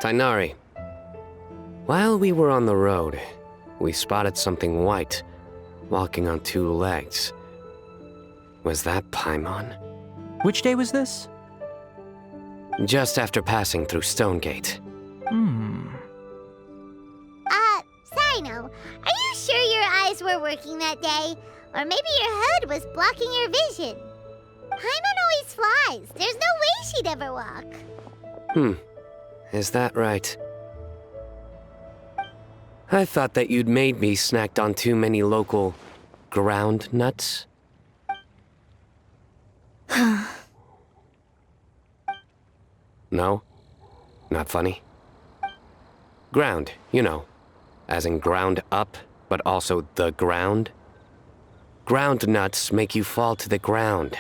Tighnari. While we were on the road, we spotted something white, walking on two legs. Was that Paimon? Which day was this? Just after passing through Stonegate. Cyno, are you sure your eyes were working that day? Or maybe your hood was blocking your vision? Paimon always flies. There's no way she'd ever walk. Is that right? I thought that you'd made me snacked on too many local ground nuts. No? Not funny? Ground, you know. As in ground up, but also the ground. Ground nuts make you fall to the ground.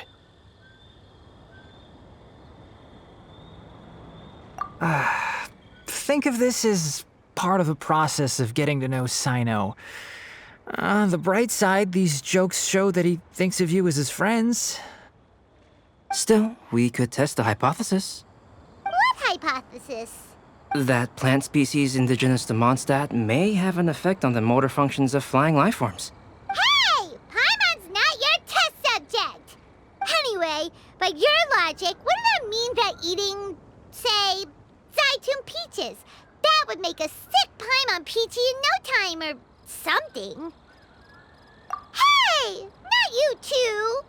Think of this as part of the process of getting to know Cyno. The bright side, these jokes show that he thinks of you as his friends. Still, we could test the hypothesis. What hypothesis? That plant species indigenous to Mondstadt may have an effect on the motor functions of flying lifeforms. Hey! Paimon's not your test subject! Anyway, by your logic, wouldn't that mean that eating, say, Zaytun peaches, that would make a sick Paimon peachy in no time or something? Hey! Not you two!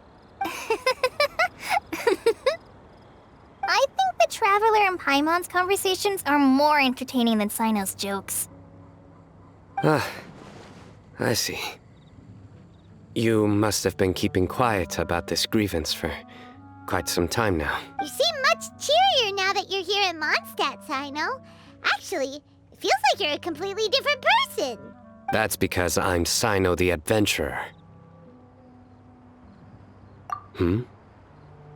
I think the Traveler and Paimon's conversations are more entertaining than Cyno's jokes. I see. You must have been keeping quiet about this grievance for quite some time now. You seem much cheerier now that you're here in Mondstadt, Cyno. Actually, it feels like you're a completely different person. That's because I'm Cyno the Adventurer.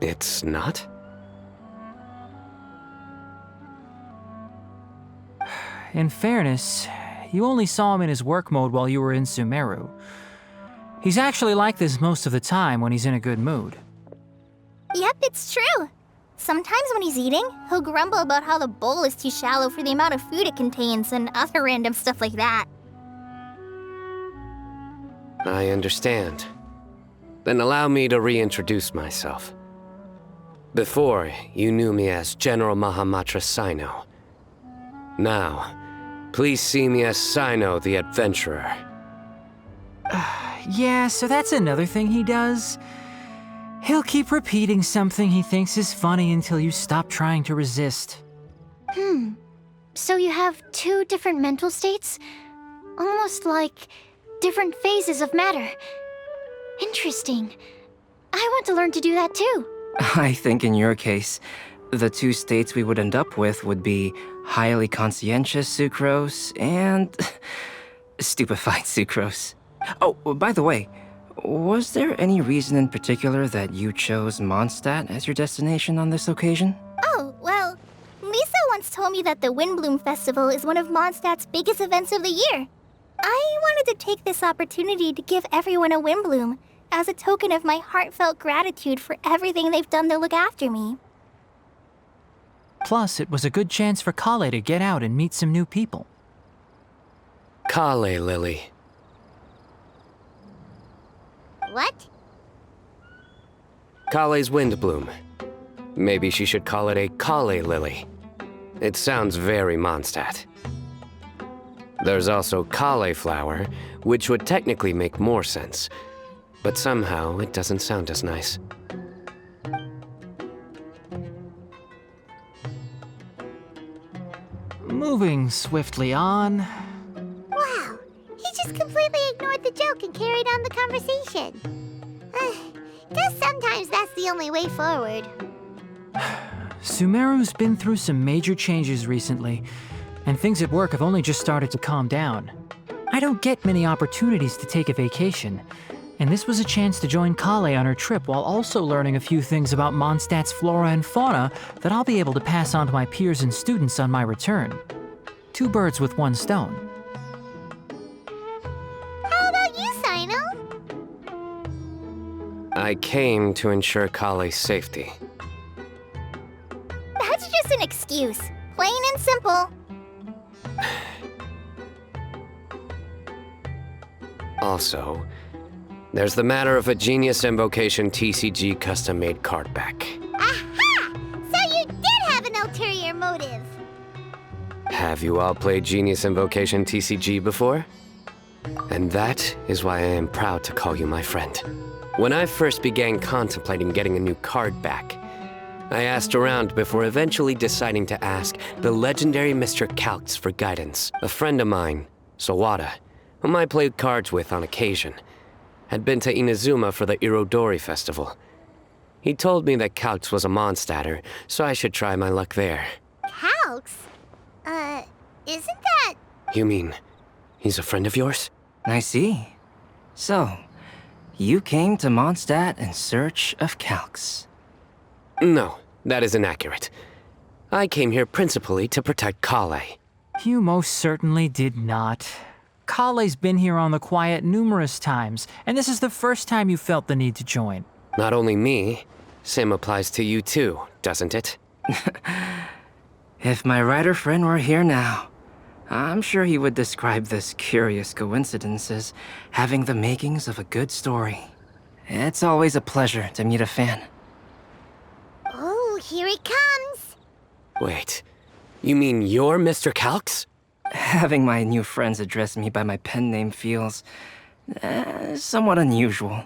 It's not? In fairness, you only saw him in his work mode while you were in Sumeru. He's actually like this most of the time when he's in a good mood. Yep, it's true. Sometimes when he's eating, he'll grumble about how the bowl is too shallow for the amount of food it contains and other random stuff like that. I understand. Then allow me to reintroduce myself. Before, you knew me as General Mahamatra Cyno. Now, please see me as Cyno the Adventurer. Yeah, so that's another thing he does. He'll keep repeating something he thinks is funny until you stop trying to resist. So you have two different mental states? Almost like different phases of matter. Interesting. I want to learn to do that too. I think in your case, the two states we would end up with would be highly conscientious sucrose and stupefied sucrose. Oh, by the way, was there any reason in particular that you chose Mondstadt as your destination on this occasion? Oh, well, Lisa once told me that the Windblume Festival is one of Mondstadt's biggest events of the year. I wanted to take this opportunity to give everyone a Windblume as a token of my heartfelt gratitude for everything they've done to look after me. Plus, it was a good chance for Collei to get out and meet some new people. Collei Lily. What? Collei's Windblume. Maybe she should call it a collei lily. It sounds very Mondstadt. There's also cauliflower, which would technically make more sense, but somehow it doesn't sound as nice. Moving swiftly on. Wow, he just completely ignored the joke and carried on the conversation. Guess sometimes that's the only way forward. Sumeru's been through some major changes recently, and things at work have only just started to calm down. I don't get many opportunities to take a vacation, and this was a chance to join Collei on her trip while also learning a few things about Mondstadt's flora and fauna that I'll be able to pass on to my peers and students on my return. Two birds with one stone. How about you, Cyno? I came to ensure Collei's safety. That's just an excuse. Plain and simple. Also, there's the matter of a Genius Invocation TCG custom-made card back. Aha! So you did have an ulterior motive. Have you all played Genius Invocation TCG before? And that is why I am proud to call you my friend. When I first began contemplating getting a new card back, I asked around before eventually deciding to ask the legendary Mr. Calx for guidance. A friend of mine, Sawada, whom I played cards with on occasion, had been to Inazuma for the Irodori festival. He told me that Calx was a mondstatter, so I should try my luck there. Calx? Isn't that... You mean, he's a friend of yours? I see. So, you came to Mondstadt in search of Calx. No, that is inaccurate. I came here principally to protect Collei. You most certainly did not. Collei's been here on the quiet numerous times, and this is the first time you felt the need to join. Not only me, same applies to you too, doesn't it? If my writer friend were here now, I'm sure he would describe this curious coincidence as having the makings of a good story. It's always a pleasure to meet a fan. Oh, here it comes. Wait, you mean you're Mr. Calx? Having my new friends address me by my pen name feels somewhat unusual.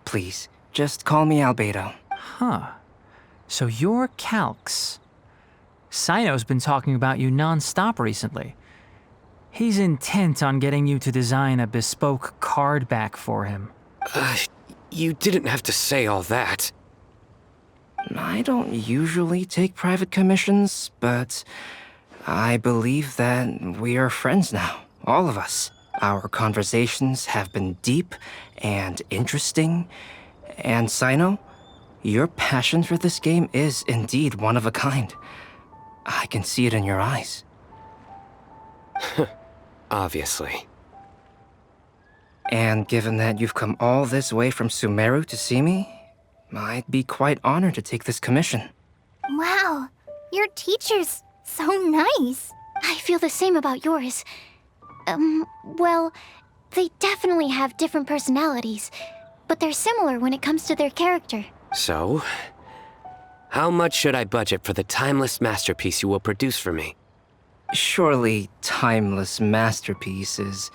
Please, just call me Albedo. Huh. So you're Calx. Cyno's been talking about you non-stop recently. He's intent on getting you to design a bespoke card back for him. You didn't have to say all that. I don't usually take private commissions, but I believe that we are friends now, all of us. Our conversations have been deep and interesting, and Cyno, your passion for this game is indeed one of a kind. I can see it in your eyes. Obviously. And given that you've come all this way from Sumeru to see me, I'd be quite honored to take this commission. Wow, your teacher's so nice. I feel the same about yours. Well, they definitely have different personalities, but they're similar when it comes to their character. So, how much should I budget for the timeless masterpiece you will produce for me? Surely, timeless masterpiece is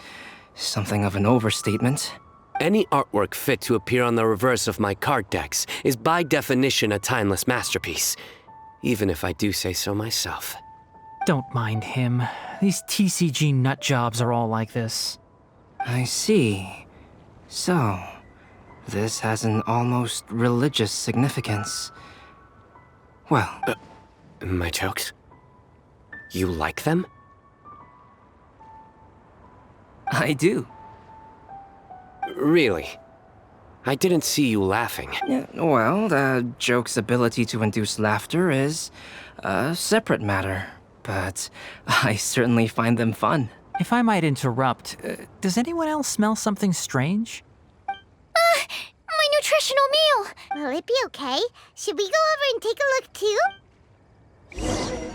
something of an overstatement. Any artwork fit to appear on the reverse of my card decks is by definition a timeless masterpiece, even if I do say so myself. Don't mind him. These TCG nut jobs are all like this. I see. So, this has an almost religious significance. Well, My jokes? You like them? I do. Really? I didn't see you laughing. Yeah, well, the joke's ability to induce laughter is a separate matter, but I certainly find them fun. If I might interrupt, does anyone else smell something strange? My nutritional meal! Will it be okay? Should we go over and take a look too?